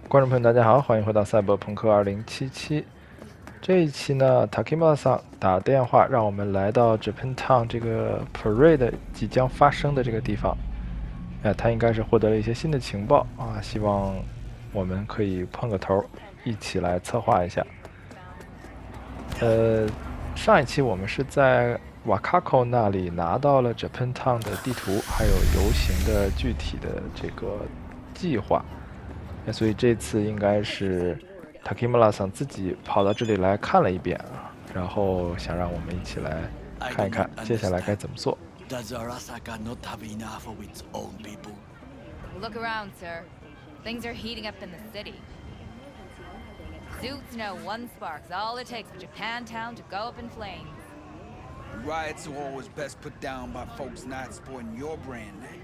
观众朋友，大家好，欢迎回到赛博朋克2077。这一期呢 Takima-san 打电话让我们来到 Japantown 这个 Parade 即将发生的这个地方。他应该是获得了一些新的情报啊，希望我们可以碰个头，一起来策划一下。上一期我们是在瓦卡口那里拿到了 Japantown 的地图，还有游行的具体的这个计划。所以这次应该是 Takimura-san 自己跑到这里来看了一遍啊，然后想让我们一起来看一看接下来该怎么做。Does Arasaka not have enough of its own people? Look around, sir. Things are heating up in the city. Suits know one spark's all it takes for Japantown to go up in flames. Riots are always best put down by folks not sporting your brand name.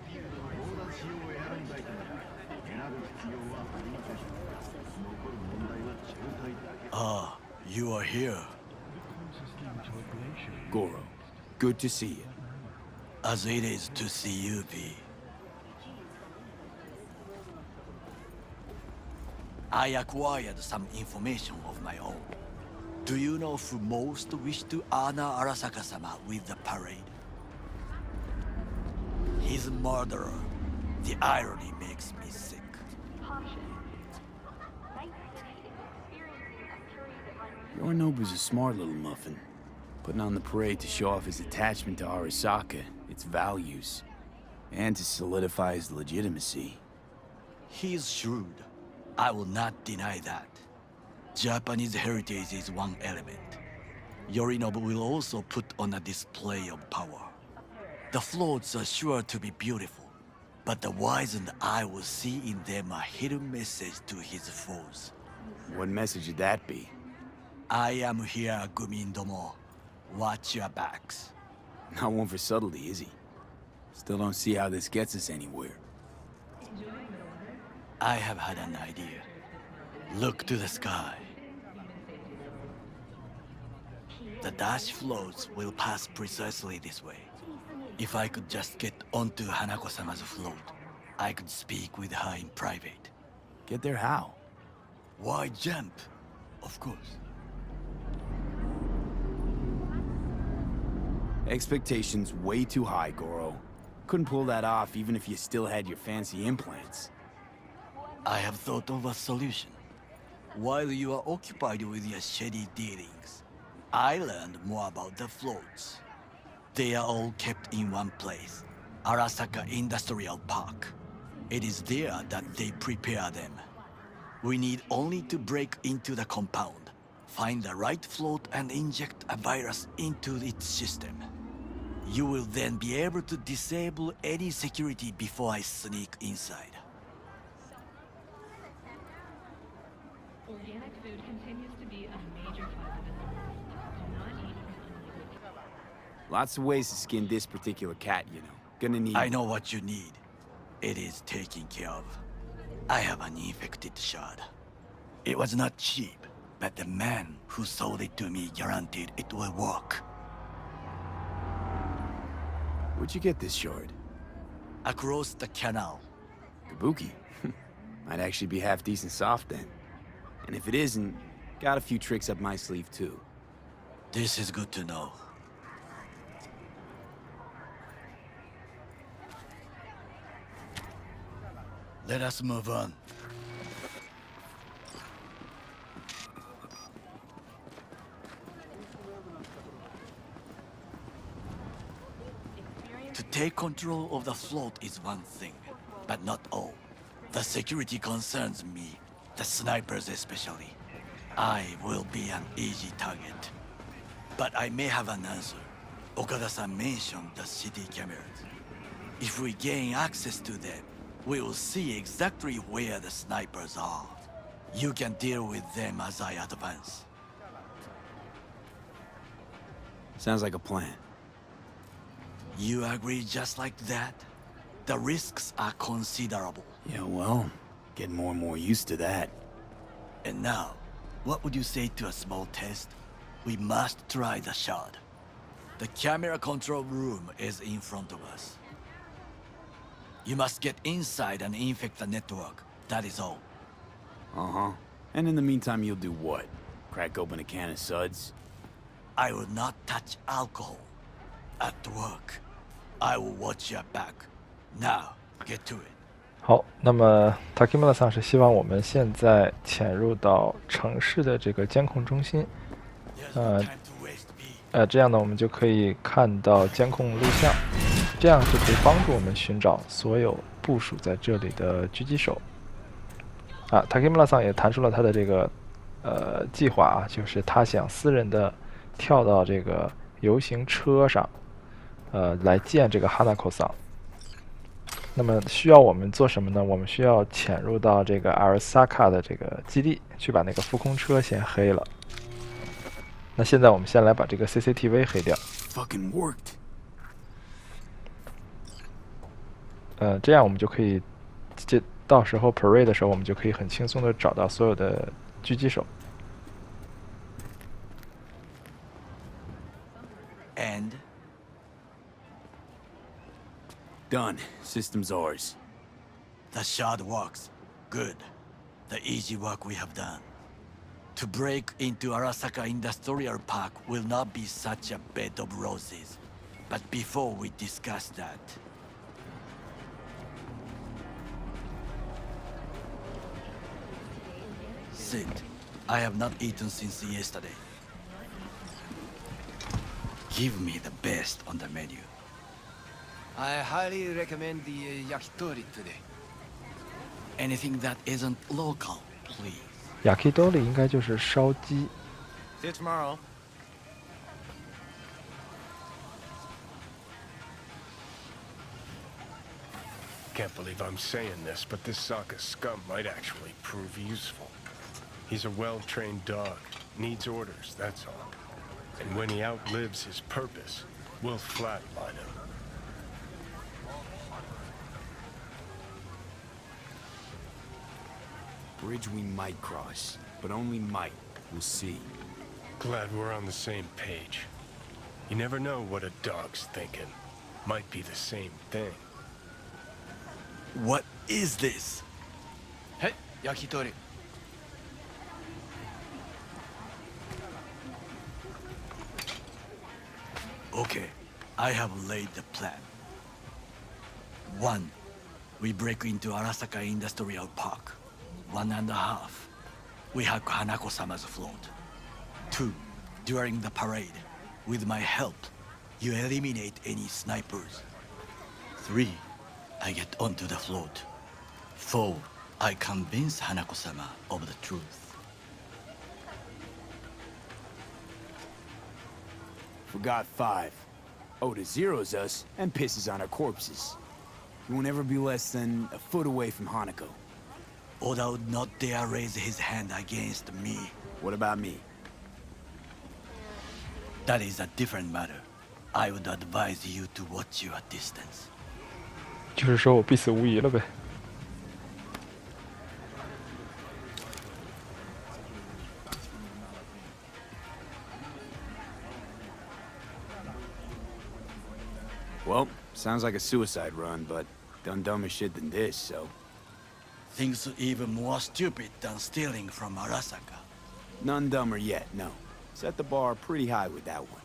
Ah, you are here. Goro, good to see you. As it is to see you, V. I acquired some information of my own. Do you know who most wish to honor Arasaka-sama with the parade? His murderer. The irony makes me sick. Yorinobu's a smart little muffin, putting on the parade to show off his attachment to Arasaka, its values, and to solidify his legitimacy. He's shrewd. I will not deny that. Japanese heritage is one element. Yorinobu will also put on a display of power. The floats are sure to be beautiful, but the wizened eye will see in them a hidden message to his foes. What message would that be? I am here, Gumindomo. Watch your backs. Not one for subtlety, is he? Still don't see how this gets us anywhere. I have had an idea. Look to the sky. The dash floats will pass precisely this way. If I could just get onto Hanako-sama's float, I could speak with her in private. Get there how? Why jump? Of course. Expectations way too high, Goro. Couldn't pull that off even if you still had your fancy implants. I have thought of a solution. While you are occupied with your shady dealings, I learned more about the floats. They are all kept in one place, Arasaka Industrial Park. It is there that they prepare them. We need only to break into the compound, find the right float and inject a virus into its system. You will then be able to disable any security before I sneak inside. Organic food continues to be a major positive. Do not eat from unlabeled. Lots of ways to skin this particular cat, you know. Gonna need... I know what you need. It is taken care of. I have an infected shard. It was not cheap, but the man who sold it to me guaranteed it will work. Where'd you get this shard? Across the canal. Kabuki. Might actually be half decent soft then. And if it isn't, got a few tricks up my sleeve too. This is good to know. Let us move on. To take control of the float is one thing, but not all. The security concerns me, the snipers especially. I will be an easy target. But I may have an answer. Okada-san mentioned the city cameras. If we gain access to them, we will see exactly where the snipers are. You can deal with them as I advance. Sounds like a plan. You agree just like that? The risks are considerable. Yeah, well, getting more and more used to that. And now, what would you say to a small test? We must try the shard. The camera control room is in front of us. You must get inside and infect the network. That is all. Uh-huh. And in the meantime, you'll do what? Crack open a can of suds? I will not touch alcohol. At work, I will watch your back. Now, get to it. 好，那么 Takimura 桑是希望我们现在潜入到城市的这个监控中心， There's no time to waste, B. 这样呢，我们就可以看到监控录像，这样就可以帮助我们寻找所有部署在这里的狙击手。Takimura 桑也谈出了他的这个计划啊，就是他想私人的跳到这个游行车上，来见这个 Hanako 桑。那么需要我们做什么呢？我们需要潜入到这个阿尔萨卡的这个基地，去把那个浮空车先黑了。那现在我们先来把这个 CCTV 黑掉。Fucking worked. 这样我们就可以，到时候 parade 的时候，我们就可以很轻松的找到所有的狙击手。And Done. System's ours. the shard works. Good. The easy work we have done. To break into Arasaka Industrial Park will not be such a bed of roses. But before we discuss that, sit. I have not eaten since yesterday. Give me the best on the menu. I highly recommend the yakitori today. Anything that isn't local, please. Yakitori 应该就是烧鸡。 See you tomorrow. Can't believe I'm saying this, but this Sokka scum might actually prove useful. He's a well-trained dog, needs orders, that's all. And when he outlives his purpose, we'll flatline him. Bridge we might cross, but only might. We'll see. Glad we're on the same page. You never know what a dog's thinking. Might be the same thing. What is this? Hey, yakitori. Okay, I have laid the plan. 1. We break into Arasaka Industrial Park. 1.5. We hack Hanako-sama's float. 2. During the parade, with my help, you eliminate any snipers. 3. I get onto the float. 4. I convince Hanako-sama of the truth. Forgot 5. Oda zeros us and pisses on our corpses. He won't ever be less than a foot away from Hanako. Oda would not dare raise his hand against me. What about me? That is a different matter. I would advise you to watch your distance. 就是说我必死无疑了呗。 Well, sounds like a suicide run, but done dumber shit than this, so... Things even more stupid than stealing from Arasaka. None dumber yet, no. Set the bar pretty high with that one.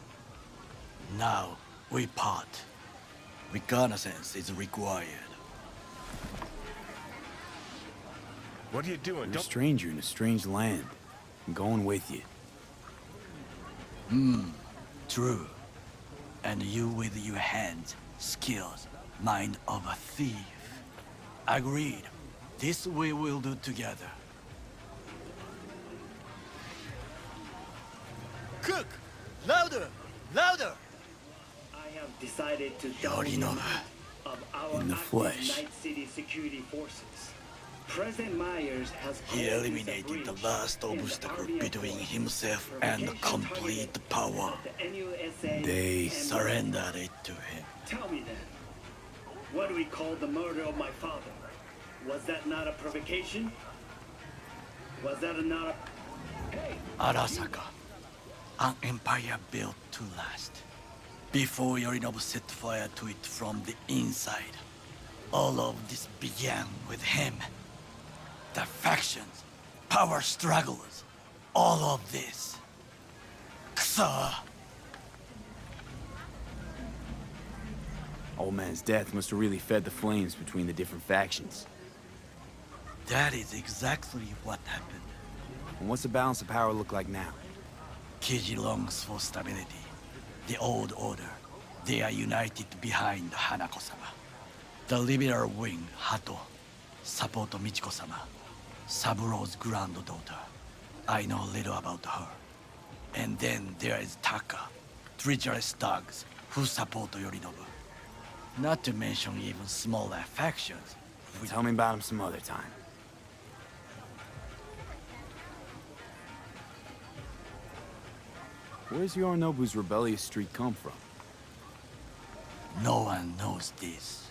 Now, we part. Reconnaissance is required. What are you doing? You're a stranger in a strange land. I'm going with you. True. And you with your hands, skills, mind of a thief. Agreed. This we will do together. Cook! Louder! Louder! I have decided to Yorinobu. of our In the active flesh. Night City security forces. President Myers has He called eliminated this a the breach last in the obstacle RBF between laws. himself and complete power. The NUSA They and- Surrendered it to him. Tell me then, what do we call the murder of my father? Was that not a provocation? Was that not a... Hey! Arasaka, an empire built to last. Before Yorinobu set fire to it from the inside, all of this began with him. The factions, power struggles, all of this. Kusa! Old man's death must have really fed the flames between the different factions. That is exactly what happened. And what's the balance of power look like now? Kiji longs for stability. The old order. They are united behind Hanako-sama. The liberal wing, Hato, support Michiko-sama, Saburo's granddaughter. I know little about her. And then there is Taka, treacherous thugs who support Yorinobu. Not to mention even smaller factions. Tell me about him some other time. Where's Yorinobu's rebellious streak come from? No one knows this.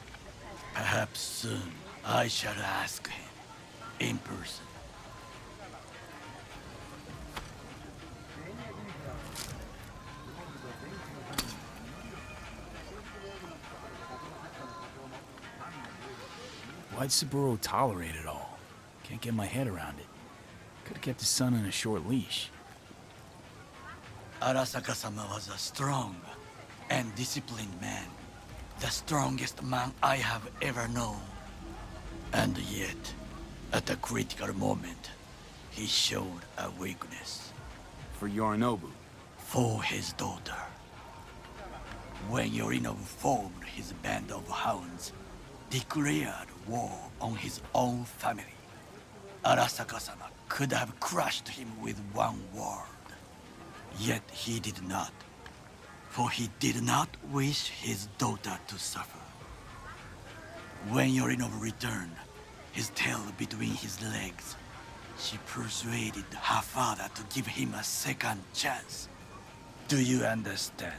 Perhaps soon I shall ask him in person. Why'd Saburo tolerate it all? Can't get my head around it. Could've kept his son on a short leash. Arasaka-sama was a strong and disciplined man. The strongest man I have ever known. And yet, at a critical moment, he showed a weakness. For Yorinobu. For his daughter. When Yorinobu formed his band of hounds, declared war on his own family, Arasaka-sama could have crushed him with one word. Yet he did not. For he did not wish his daughter to suffer. When Yorinobu returned, his tail between his legs, she persuaded her father to give him a second chance. Do you understand?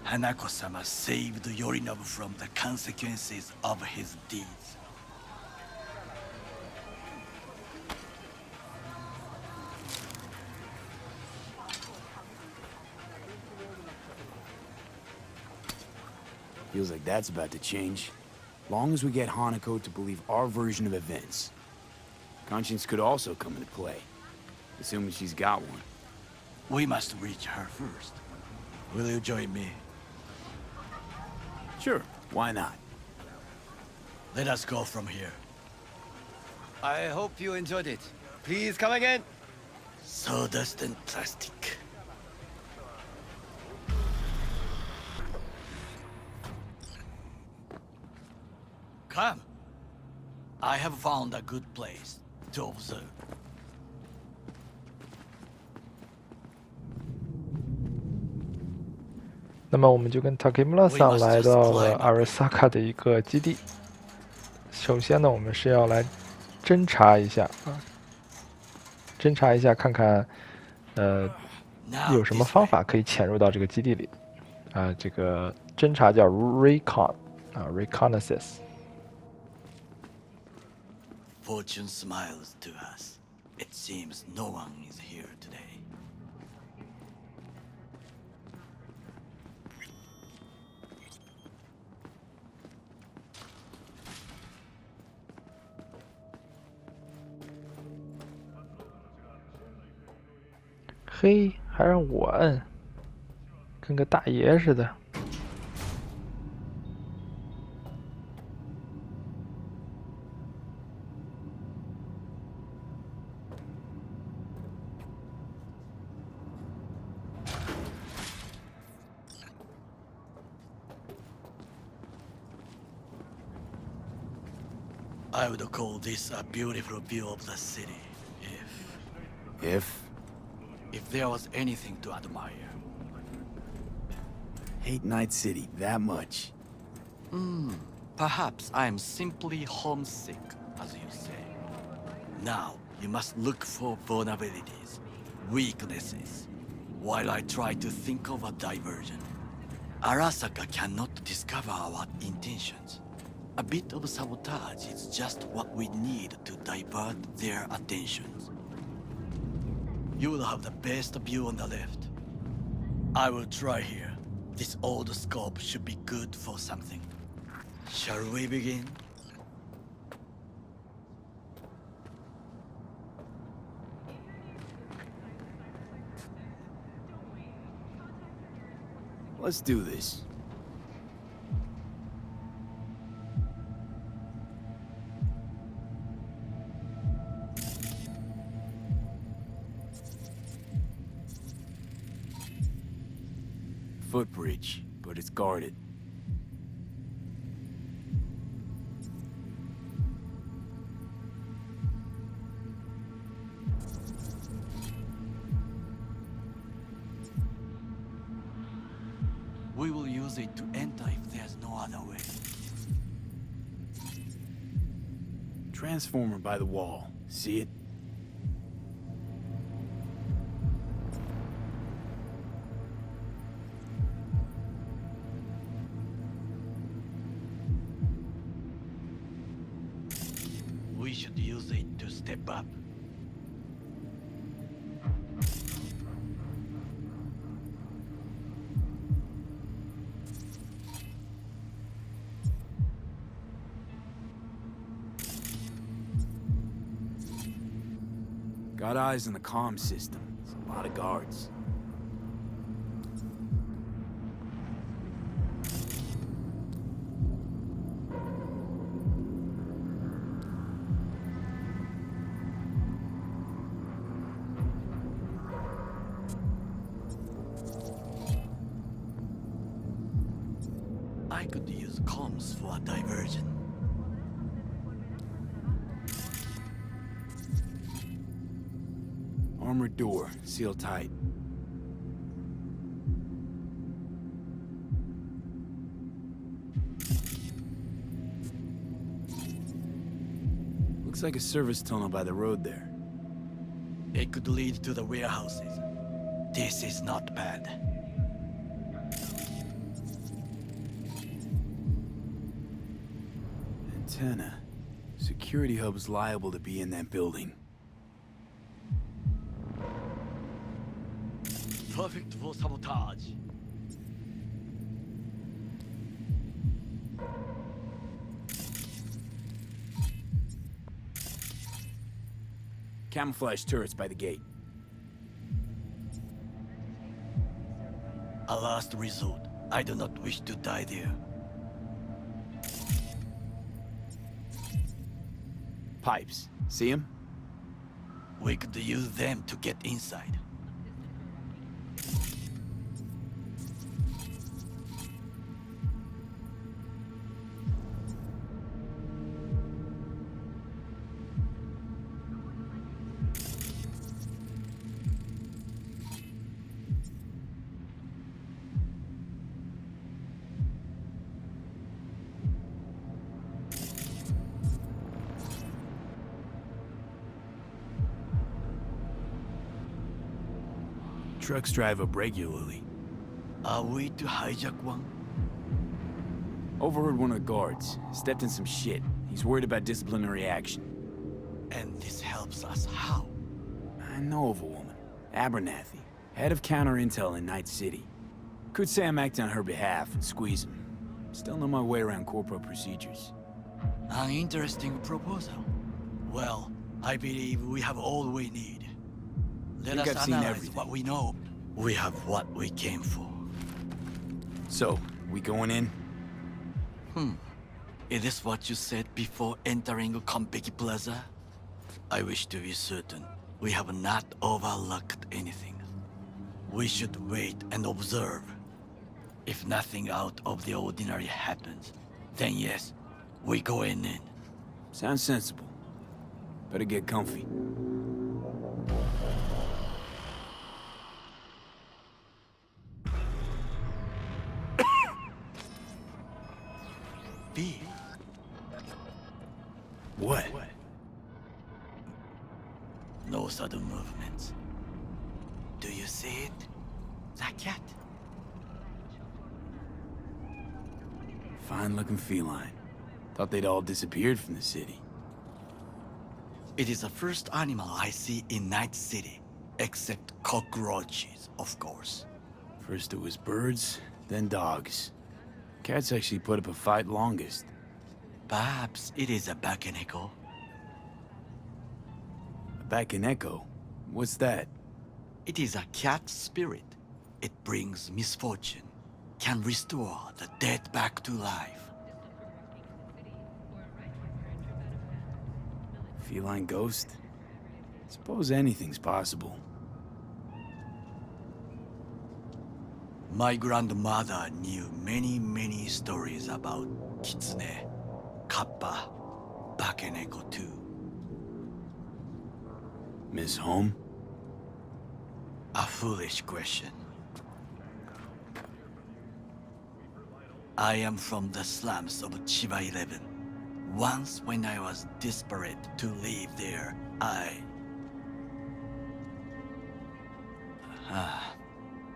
Hanako-sama saved Yorinobu from the consequences of his deeds. Feels like that's about to change. Long as we get Hanako to believe our version of events. Conscience could also come into play, assuming she's got one. We must reach her first. Will you join me? Sure, why not? Let us go from here. I hope you enjoyed it. Please come again. Sawdust and plastic. Come. I have found a good place to observe. 那么我们就跟 Takemura-san 来到了阿瑞萨卡的一个基地。首先呢，我们是要来侦查一下啊，侦查一下看看，有什么方法可以潜入到这个基地里啊？这个侦查叫 recon 啊 ，reconnaissance。 Fortune smiles to us. It seems no one is here today. “嘿，还让我摁，跟个大爷似的。” I would call this a beautiful view of the city, if there was anything to admire. Hate Night City that much. Perhaps I am simply homesick, as you say. Now, you must look for vulnerabilities, weaknesses, while I try to think of a diversion. Arasaka cannot discover our intentions. A bit of sabotage is just what we need to divert their attentions. You will have the best view on the left. I will try here. This old scope should be good for something. Shall we begin? Let's do this. Footbridge, but it's guarded. We will use it to enter if there's no other way. Transformer by the wall. See it? We should use it to step up. Got eyes on the comm system. It's a lot of guards. I could use comms for a diversion. Armored door, sealed tight. Looks like a service tunnel by the road there. It could lead to the warehouses. This is not bad. Antenna. Security hub's liable to be in that building. Perfect for sabotage. Camouflage turrets by the gate. A last resort. I do not wish to die there. Pipes. See them? We could use them to get inside. Trucks drive up regularly. Are we to hijack one? Overheard one of the guards. Stepped in some shit. He's worried about disciplinary action. And this helps us how? I know of a woman. Abernathy. Head of counter intel in Night City. Could say I'm acting on her behalf and squeeze him. Still know my way around corporate procedures. An interesting proposal. Well, I believe we have all we need. Let Think us I've seen analyze everything. what we know. We have what we came for. So, we going in? Is this what you said before entering Konpeki Plaza? I wish to be certain we have not overlooked anything. We should wait and observe. If nothing out of the ordinary happens, then yes, we go in. Sounds sensible. Better get comfy. B. What? No sudden movements. Do you see it? That cat? Fine-looking feline. Thought they'd all disappeared from the city. It is the first animal I see in Night City, except cockroaches, of course. First it was birds, then dogs. Cats actually put up a fight longest. Perhaps it is a Bakeneko. Back in Echo? What's that? It is a cat spirit. It brings misfortune. can restore the dead back to life. Feline ghost? Suppose anything's possible. My grandmother knew many stories about Kitsune, Kappa, Bakeneko too. Miss Home? A foolish question. I am from the slums of Chiba 11. Once when I was desperate to live there,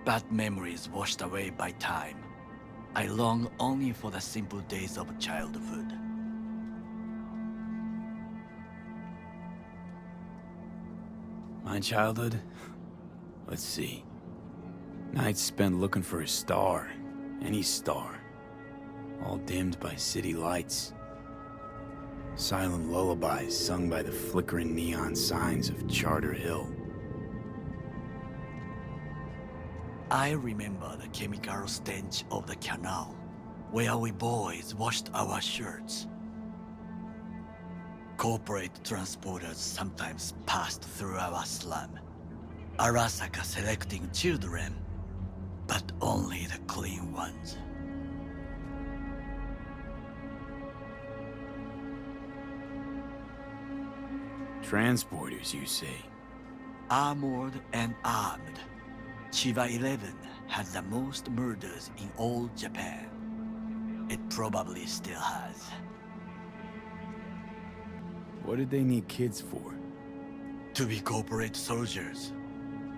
bad memories washed away by time. I long only for the simple days of childhood. My childhood? Let's see. Nights spent looking for a star. Any star. All dimmed by city lights. Silent lullabies sung by the flickering neon signs of Charter Hill. I remember the chemical stench of the canal, where we boys washed our shirts. Corporate transporters sometimes passed through our slum, Arasaka selecting children, but only the clean ones. Transporters, you say? Armored and armed, Chiba 11 had the most murders in all Japan. It probably still has. What did they need kids for? To be corporate soldiers.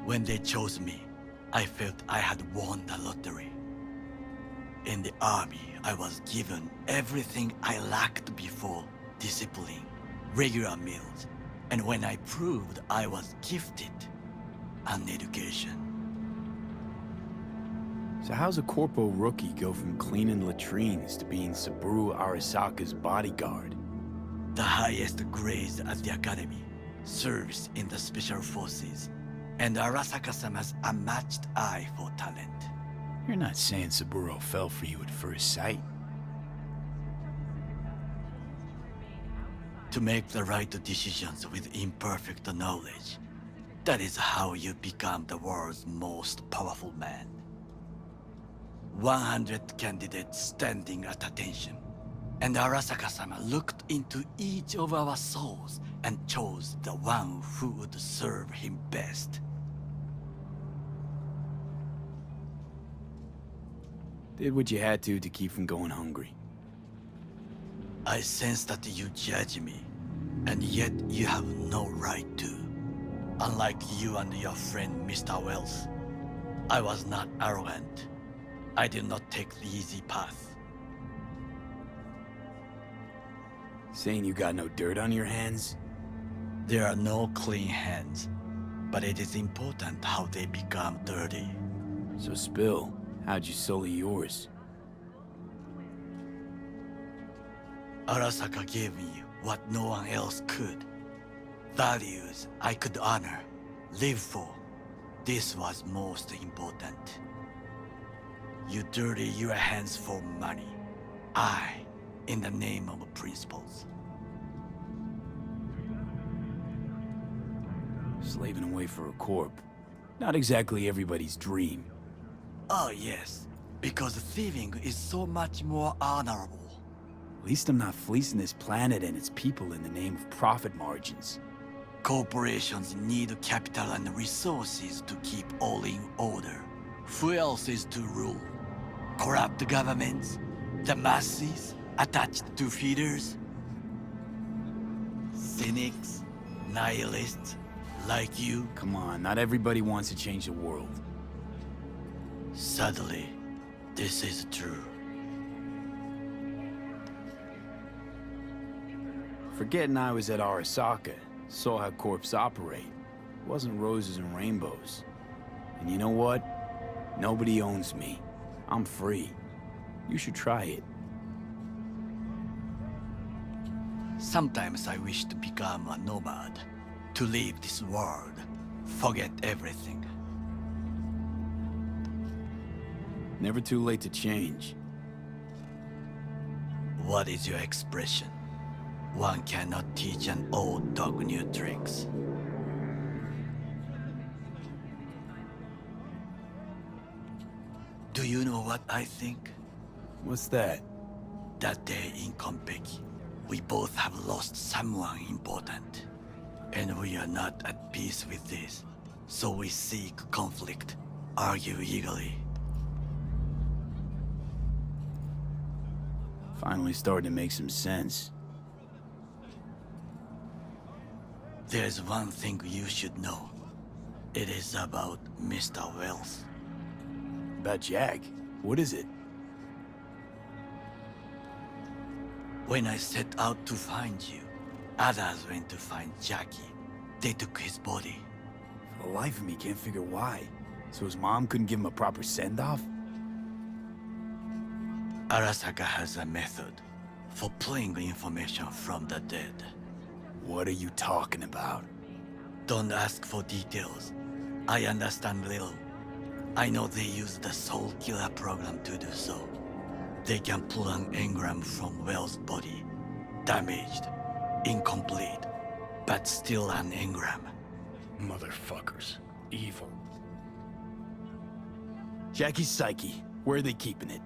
When they chose me, I felt I had won the lottery. In the army, I was given everything I lacked before: discipline, regular meals, and when I proved I was gifted, an education. So how's a corpo rookie go from cleaning latrines to being Saburo Arasaka's bodyguard? The highest grades at the academy, service in the special forces, and Arasaka-sama's unmatched eye for talent. You're not saying Saburo fell for you at first sight? To make the right decisions with imperfect knowledge, that is how you become the world's most powerful man. 100 candidates standing at attention, and Arasaka-sama looked into each of our souls and chose the one who would serve him best. Did what you had to keep from going hungry. I sense that you judge me, and yet you have no right to. Unlike you and your friend Mr. Wells, I was not arrogant. I did not take the easy path. Saying you got no dirt on your hands? There are no clean hands, but it is important how they become dirty. So spill, how'd you sully yours? Arasaka gave me what no one else could. Values I could honor, live for. This was most important. You dirty your hands for money. I, in the name of principles. Slaving away for a corp. Not exactly everybody's dream. Oh yes, because thieving is so much more honorable. At least I'm not fleecing this planet and its people in the name of profit margins. Corporations need capital and resources to keep all in order. Who else is to rule? Corrupt governments? The masses? Attached to feeders? Cynics? Nihilists? Like you? Come on, not everybody wants to change the world. Sadly, this is true. Forgetting I was at Arasaka, saw how corps operate. It wasn't roses and rainbows. And you know what? Nobody owns me. I'm free. You should try it. Sometimes I wish to become a nomad, to leave this world, forget everything. Never too late to change. What is your expression? One cannot teach an old dog new tricks. Do you know what I think? What's that? That day in Konpeki, we both have lost someone important. And we are not at peace with this. So we seek conflict, argue eagerly. Finally starting to make some sense. There's one thing you should know. It is about Mr. Wells. About Jack? What is it? When I set out to find you, others went to find Jackie. They took his body. For the life of me, can't figure why. So his mom couldn't give him a proper send-off? Arasaka has a method for pulling information from the dead. What are you talking about? Don't ask for details. I understand little. I know they use the Soul Killer program to do so. They can pull an engram from Wells' body. Damaged, incomplete, but still an engram. Motherfuckers. Evil. Jackie's psyche. Where are they keeping it?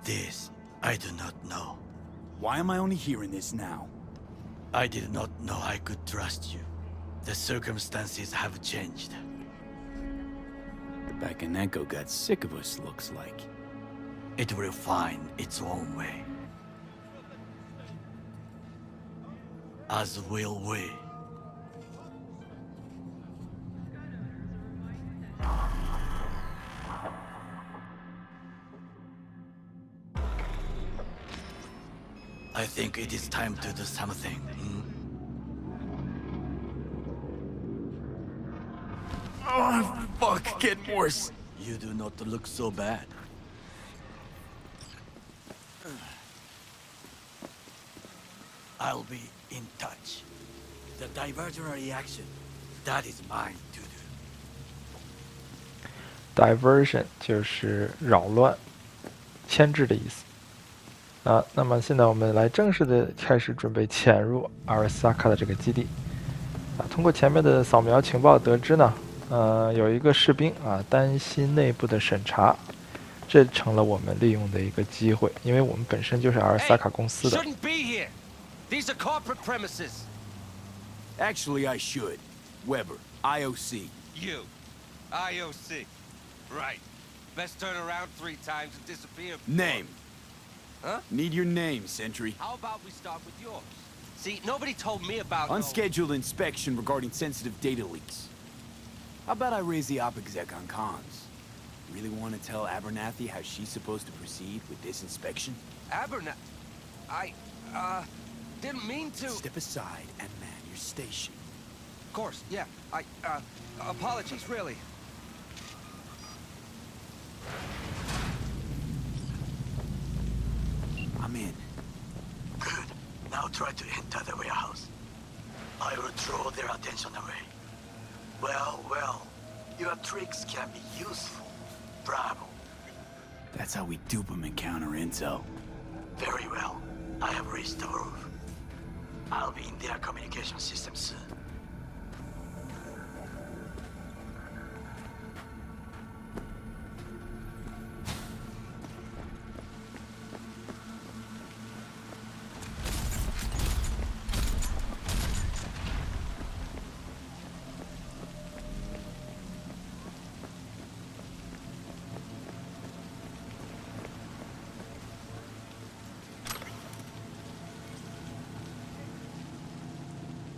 This, I do not know. Why am I only hearing this now? I did not know I could trust you. The circumstances have changed. The Hanako got sick of us, looks like. It will find its own way. As will we. I think it is time to do something. Oh, fuck, getting worse. You do not look so bad. I'll be in touch. The diversionary reaction, that is mine to do. Diversion 就是扰乱、牵制的意思。那么现在我们来正式的开始准备潜入阿尔萨卡的这个基地。通过前面的扫描情报得知呢，有一个士兵担心内部的审查，这成了我们利用的一个机会，因为我们本身就是阿尔萨卡公司的。Shouldn't be here. These are corporate premises. Actually, I should. Weber, IOC. You. IOC. Right. Best turn around 3 times and disappear. Name. Huh? Need your name, Sentry. How about we start with yours? See, nobody told me about Unscheduled inspection regarding sensitive data leaks. How about I raise the op exec on comms? Really want to tell Abernathy how she's supposed to proceed with this inspection? Abernathy. I didn't mean to. Step aside and man your station. Of course, yeah. Apologies, really. I'm in. Good. Now try to enter the warehouse. I will draw their attention away. Well, your tricks can be useful. Bravo. That's how we dupe them and counter intel. Very well. I have reached the roof. I'll be in their communication system soon.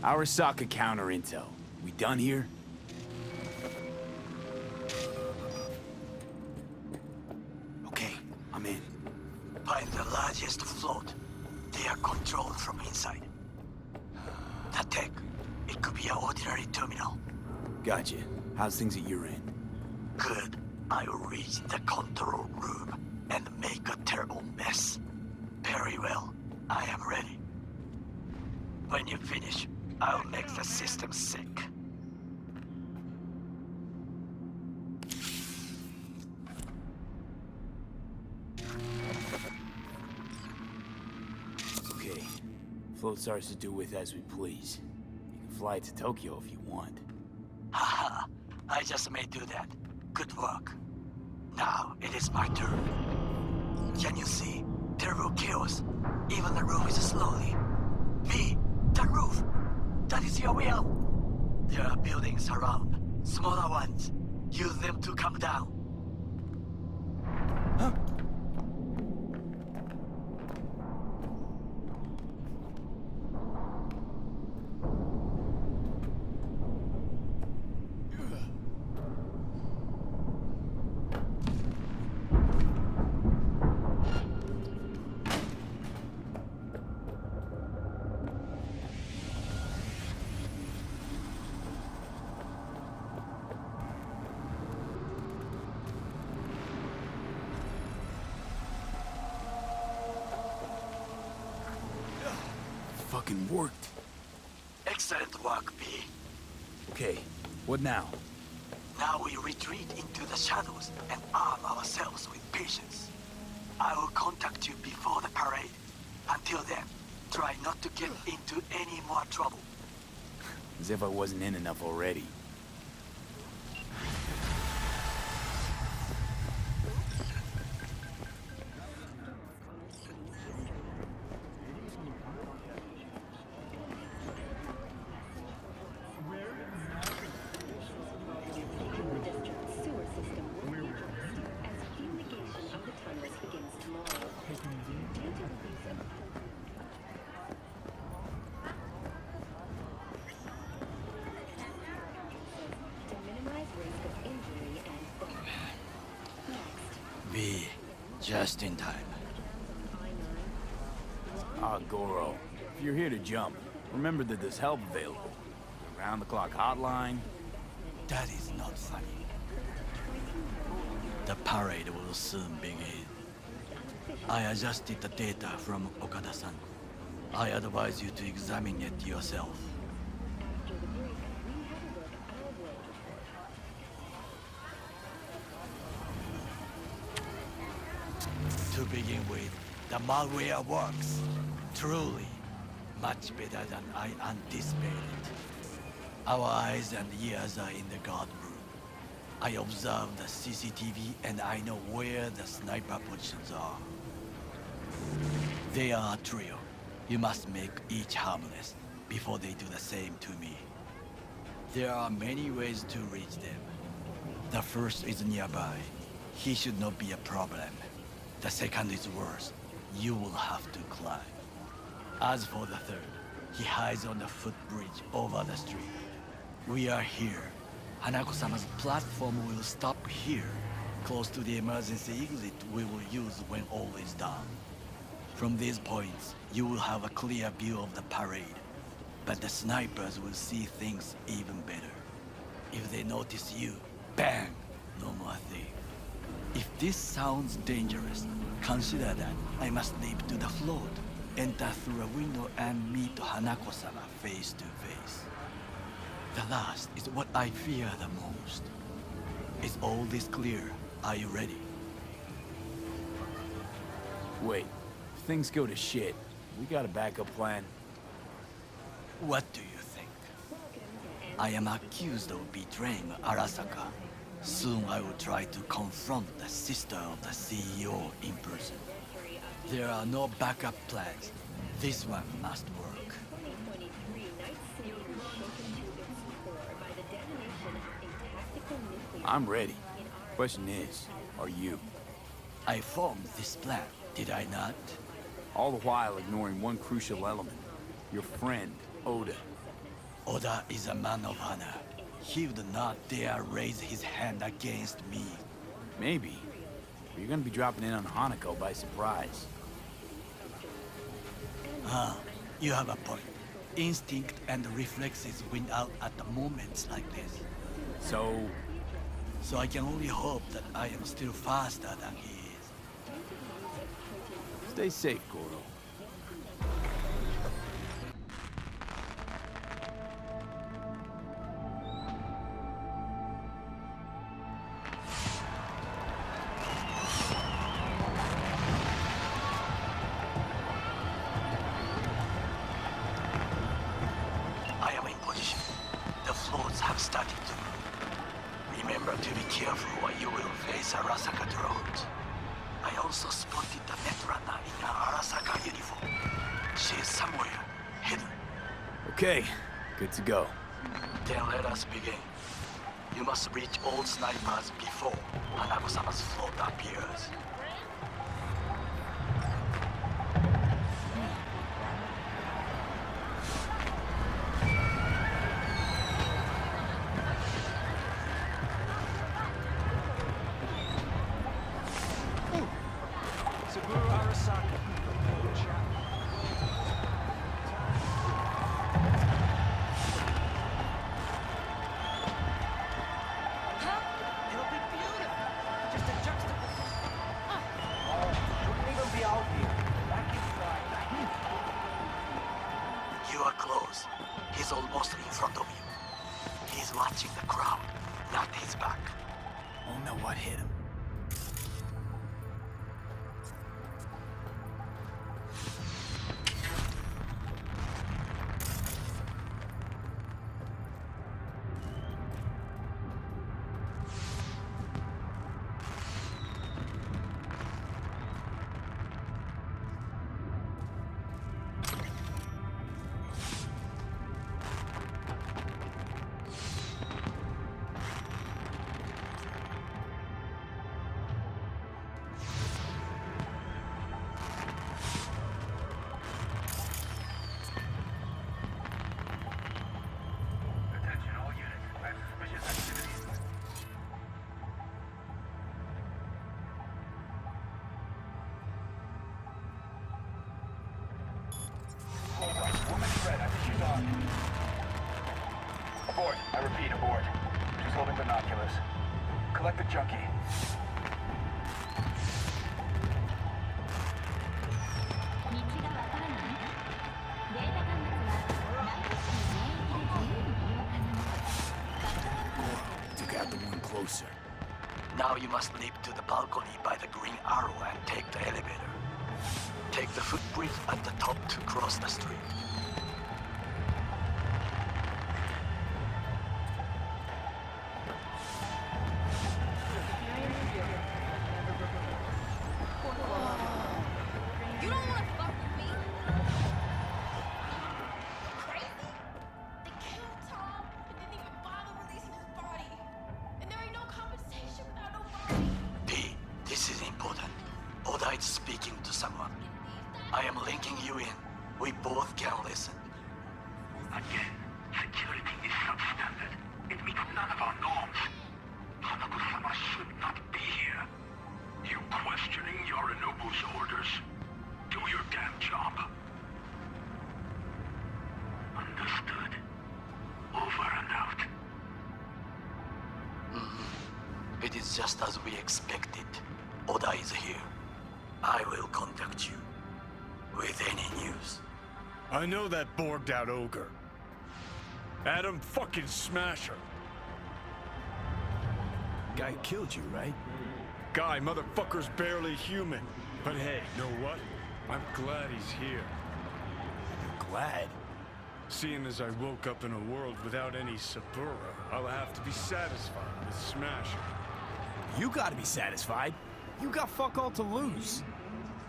Arasaka counter intel. We done here? Okay, I'm in. Find the largest float. They are controlled from inside. That tech, it could be an ordinary terminal. Gotcha. How's things at your end? Good. I will reach the control room and make a terrible mess. Very well. I am ready. When you finish, I'll make the system sick. Floats ours to do with as we please. You can fly to Tokyo if you want. Haha, I just may do that. Good work. Now it is my turn. Can you see? Terrible chaos. Even the roof is slowly. V, the roof! That is your way out. There are buildings around. Smaller ones. Use them to come down. Huh? Fucking worked. Excellent work, V. Okay, what now? Now we retreat into the shadows and arm ourselves with patience. I will contact you before the parade. Until then, try not to get into any more trouble. As if I wasn't in enough already. V, just in time. Ah, Goro. If you're here to jump, remember that there's help available. Round-the-clock hotline. That is not funny. The parade will soon begin. I adjusted the data from Okada-san. I advise you to examine it yourself. To begin with, the malware works. Truly, much better than I anticipated. Our eyes and ears are in the guard room. I observe the CCTV and I know where the sniper positions are. They are a trio. You must make each harmless before they do the same to me. There are many ways to reach them. The first is nearby. He should not be a problem. The second is worse. You will have to climb. As for the third, he hides on the footbridge over the street. We are here. Hanako-sama's platform will stop here, close to the emergency exit we will use when all is done. From these points, you will have a clear view of the parade, but the snipers will see things even better. If they notice you, bang! No more thief. If this sounds dangerous, consider that I must leap to the float, enter through a window and meet Hanako-sama face to face. The last is what I fear the most. Is all this clear? Are you ready? Wait, if things go to shit, we got a backup plan. What do you think? I am accused of betraying Arasaka. Soon I will try to confront the sister of the CEO in person. There are no backup plans. This one must work. I'm ready. Question is, are you? I formed this plan, did I not? All the while ignoring one crucial element. Your friend, Oda. Oda is a man of honor. He would not dare raise his hand against me. Maybe. But you're gonna be dropping in on Hanako by surprise. You have a point. Instinct and reflexes win out at the moments like this. So I can only hope that I am still faster than he is. Stay safe, Goro. Okay, good to go. Then let us begin. You must reach all snipers before Hanako-sama's float appears. You are close. He's almost in front of you. He's watching the crowd, not his back. Oh no, what hit him? Abort. I repeat, abort. Just holding binoculars. Collect the junkie. Took out the one closer. Now you must leap to the balcony by the green arrow and take the elevator. Take the footbridge at the top to cross the street. You don't want to fuck with me. Crazy? They killed Tom and didn't even bother releasing his body. And there ain't no compensation without no body. P, this is important. Oda is speaking to someone. I am linking you in. We both can listen. Again, security is substandard. It meets none of our norms. Hanako-sama should not be here. You questioning Yorinobu's orders? Do your damn job. Understood. Over and out. It is just as we expected. Oda is here. I will contact you with any news. I know that borged out ogre. Adam fucking Smasher. Guy killed you, right? Guy, motherfucker's barely human. But hey, know what? I'm glad he's here. You're glad? Seeing as I woke up in a world without any Sabura, I'll have to be satisfied with Smasher. You gotta be satisfied. You got fuck all to lose.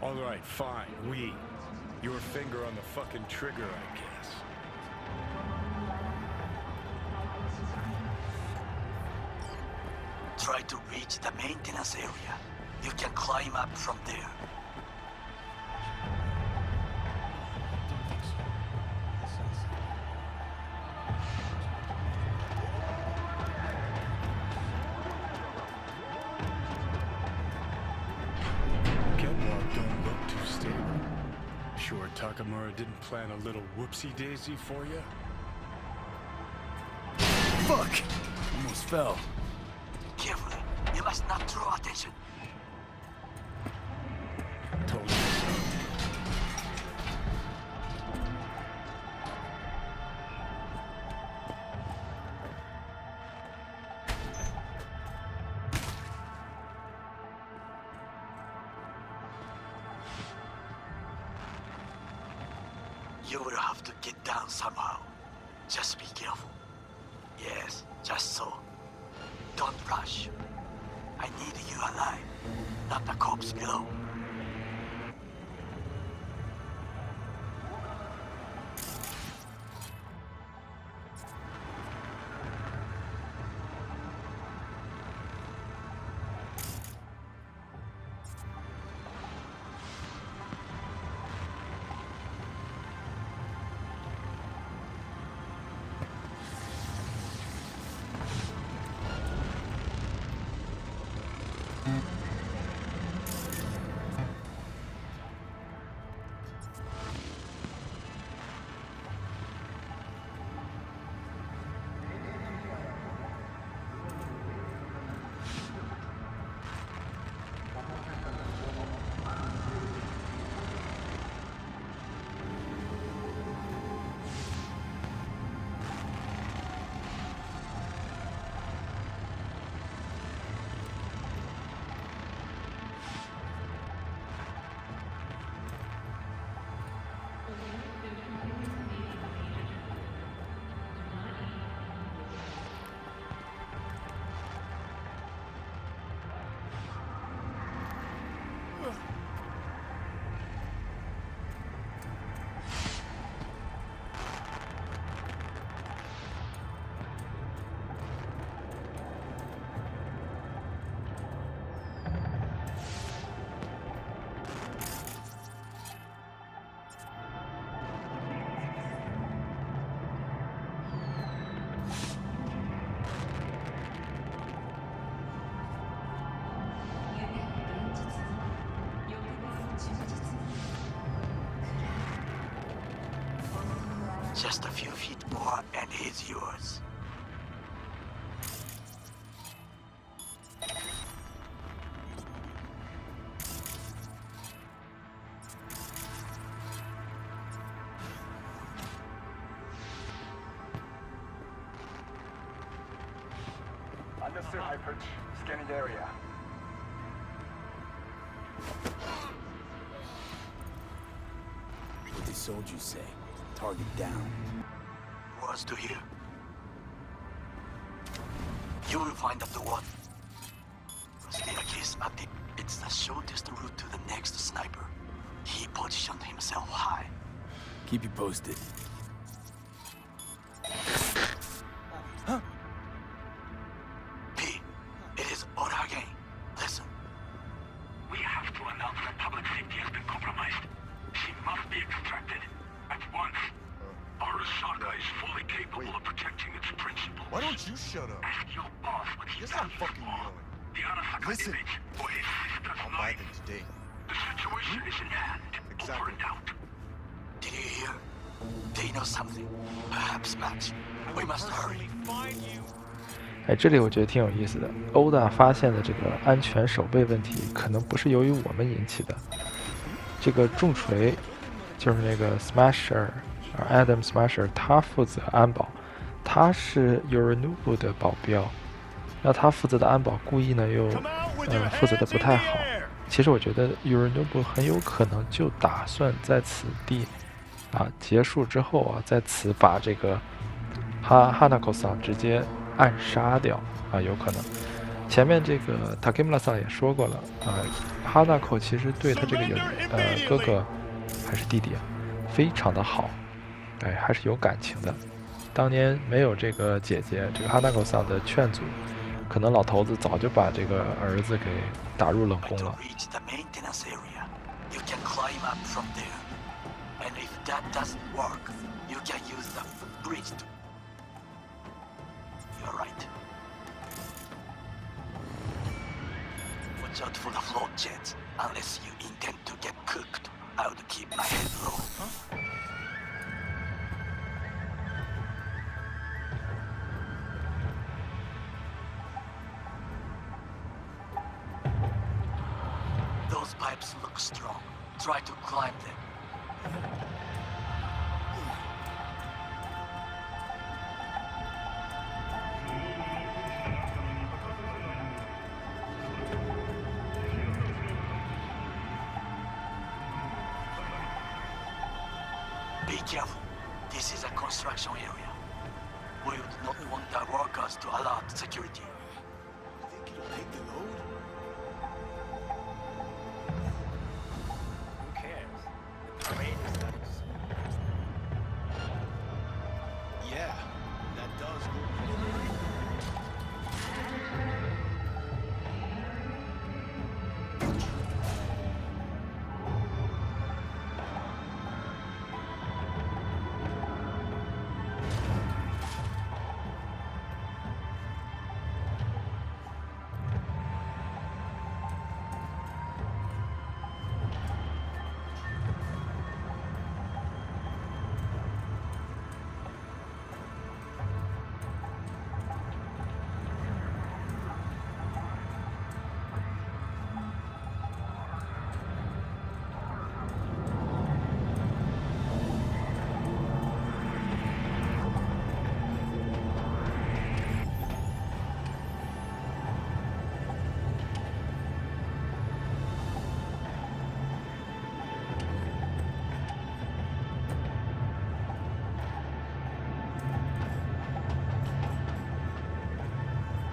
All right, fine, we. Your finger on the fucking trigger, I guess. Try to reach the maintenance area. You can climb up from there. Catwalk don't look too stable. Sure Takamura didn't plan a little whoopsie-daisy for you? Fuck! Almost fell. Carefully. You must not draw attention. Told you so. You will have to get down somehow. Just be careful. Yes, just so. Don't rush. I need you alive, not the corpse below. Just a few feet more and he's yours. Understood, High Perch. Scanning the area. What did soldiers say? Target down. Words to hear. You will find up the one. Staircase at the... It's the shortest route to the next sniper. He positioned himself high. Keep you posted. P, it is order again. Listen. We have to announce that public safety has been compromised. She must be extracted. At once. Arasaka is fully capable of protecting its principles. Why don't you shut up? Ask your boss what he Yes, does I'm fucking for yelling. the Arasaka Listen. image or his sister's I'll buy life. them today. The situation is in hand. Exactly. Over and out. Did you hear? They know something. Perhaps Max. We must hurry. 哎，这里我觉得挺有意思的。欧大发现的这个安全守备问题，可能不是由于我们引起的。这个重锤就是那个 Smasher，Adam Smasher， 他负责安保，他是 Yorinobu 的保镖，那他负责的安保故意呢又负责的不太好。其实我觉得 Yorinobu 很有可能就打算在此地结束之后在此把这个Hanako桑直接暗杀掉有可能。前面这个 Takemura桑也说过了Hanako 其实对他这个哥哥还是弟弟非常的好，还是有感情的。当年没有这个姐姐，这个 Hanako桑的劝阻，可能老头子早就把这个儿子给打入冷宫了。You're right. Watch out for the float jets. Unless you intend to get cooked, I would keep my head low. Those pipes look strong. Try to climb them. Be careful. This is a construction area. We would not want our workers to alert security. You think it'll take the load? Who cares? The terrain is nice. Yeah, that does go.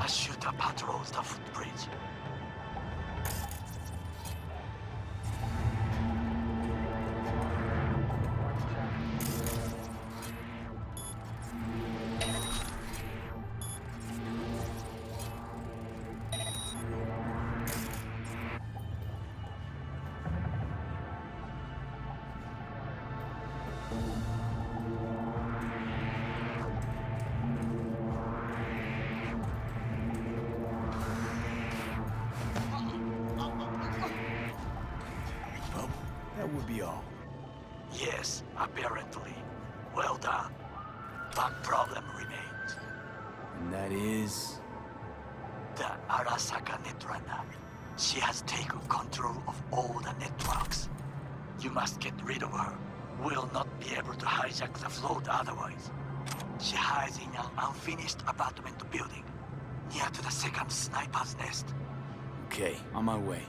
A shooter patrols the footbridge. That would be all. Yes, apparently. Well done. One problem remains. And that is... The Arasaka Netrunner. She has taken control of all the networks. You must get rid of her. We'll not be able to hijack the float otherwise. She hides in an unfinished apartment building, near to the second sniper's nest. Okay, on my way.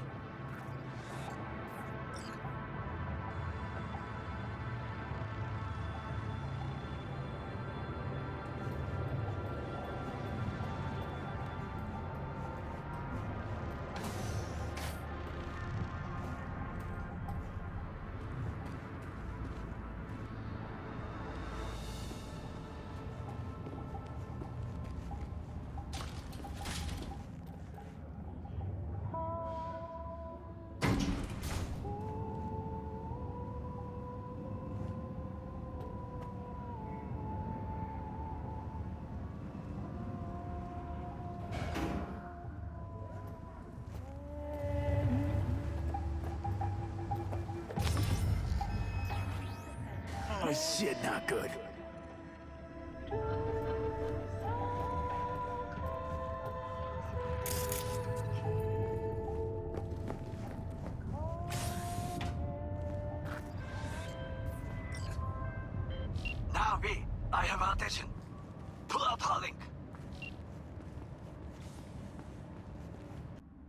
Oh shit, not good. Now, V, I have attention. Pull out her link.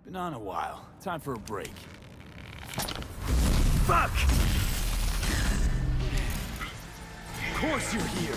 Been on a while. Time for a break. Fuck! Of course you're here!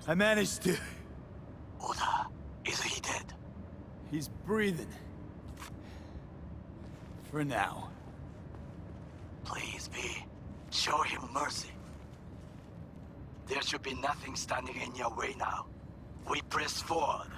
I managed to... Oda, is he dead? He's breathing. For now. Please, V, show him mercy. There should be nothing standing in your way now. We press forward.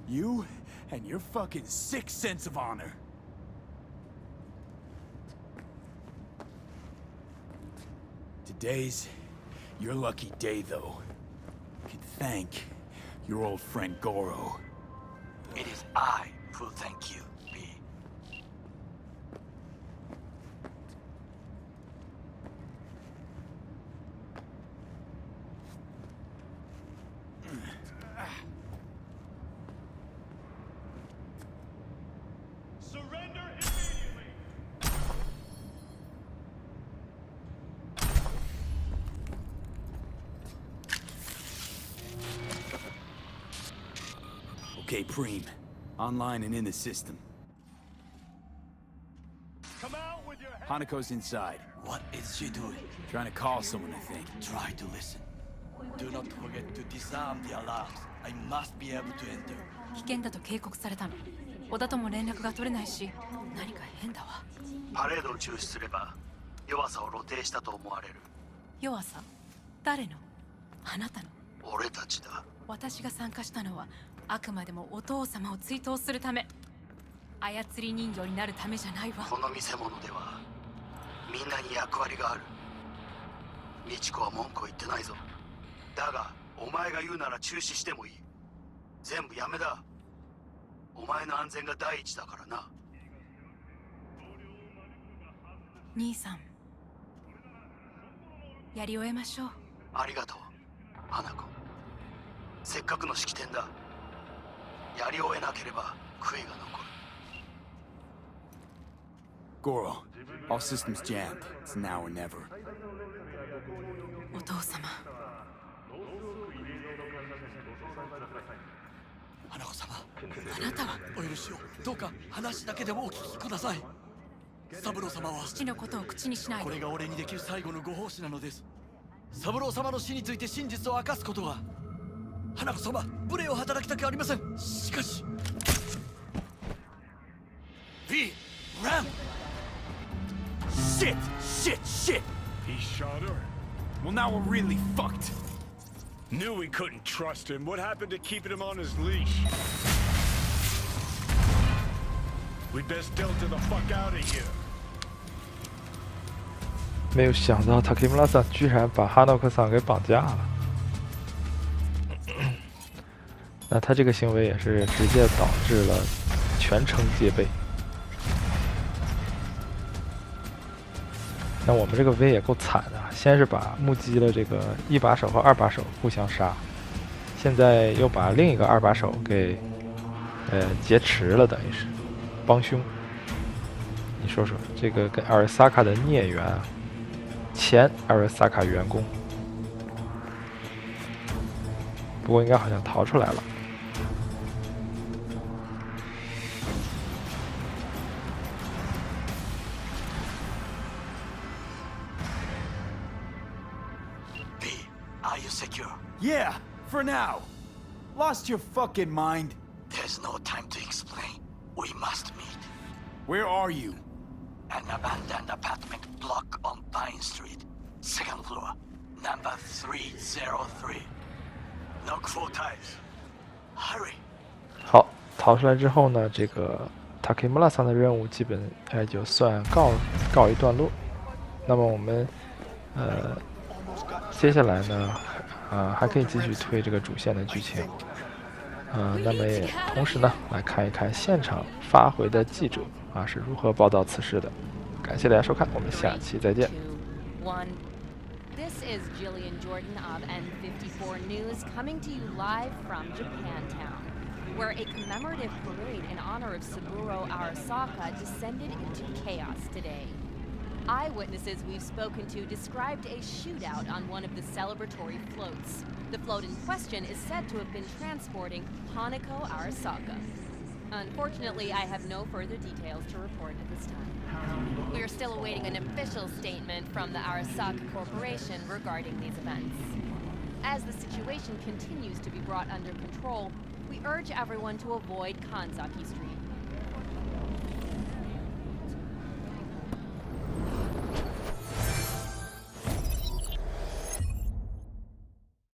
You and your fucking sick sense of honor. Today's your lucky day, though. You can thank your old friend Goro. It is I who thank you, V. Surrender immediately! Okay, Preem. Online and in the system. Come out with your Hanako's inside. What is she doing? Trying to call someone, I think. Try to listen. Do not forget to disarm the alarms. I must be able to enter. 危険だと警告されたの。小田とも連絡が取れないし、何か変だわ。パレードを中止すれば弱さを露呈したと思われる。弱さ？誰の？あなたの？俺たちだ。私が参加したのはあくまでもお父様を追悼するため。操り人形になるためじゃないわ。この見せ物ではみんなに役割がある。美智子は文句を言ってないぞ。だがお前が言うなら中止してもいい。全部やめだ。お前の安全が第一だからな。兄さん、やり終えましょう。ありがとう、花子。せっかくの式典だ。やり終えなければ悔いが残る。Goro, all systems jammed. It's now or never. お父様。花子様、あなたはお許しを。どうか話だけでもお聞きください。三郎様は父のことを口にしないで。これが俺にできる最後のご奉仕なのです。三郎様の死について真実を明かすことが。花子様、無礼を働きたくありません。しかし B! Ram! Shit! He shot her. Well, now we're really fucked. Knew we couldn't trust him. What happened to keeping him on his leash? We best delta the fuck out of here. 没有想到塔克姆拉桑居然把哈诺克桑给绑架了。那他这个行为也是直接导致了全城戒备。那我们这个 V 也够惨的，先是把目击了这个1把手和2把手互相杀，现在又把另一个2把手给劫持了，等于是帮凶。你说说，这个跟阿尔萨卡的孽缘啊，前阿尔萨卡员工，不过应该好像逃出来了。Are you secure? Yeah, for now. Lost your fucking mind? There's no time to explain. We must meet. Where are you? An abandoned apartment block on Pine Street. Second floor. Number 303. Knock 4 times. Hurry. 好，逃出来之后呢，这个塔克姆拉桑的任务基本就算告一段落。那么我们接下来呢，还可以继续推这个主线的剧情。那么也同时呢，来看一看现场发回的记者是如何报道此事的。感谢大家收看，我们下期再见。 This is Jillian Jordan of N54 News coming to you live from Japantown, where a commemorative parade in honor of Saburo Arasaka descended into chaos today. Eyewitnesses we've spoken to described a shootout on one of the celebratory floats. The float in question is said to have been transporting Hanako Arasaka. Unfortunately, I have no further details to report at this time. We are still awaiting an official statement from the Arasaka Corporation regarding these events. As the situation continues to be brought under control, we urge everyone to avoid Kanzaki Street.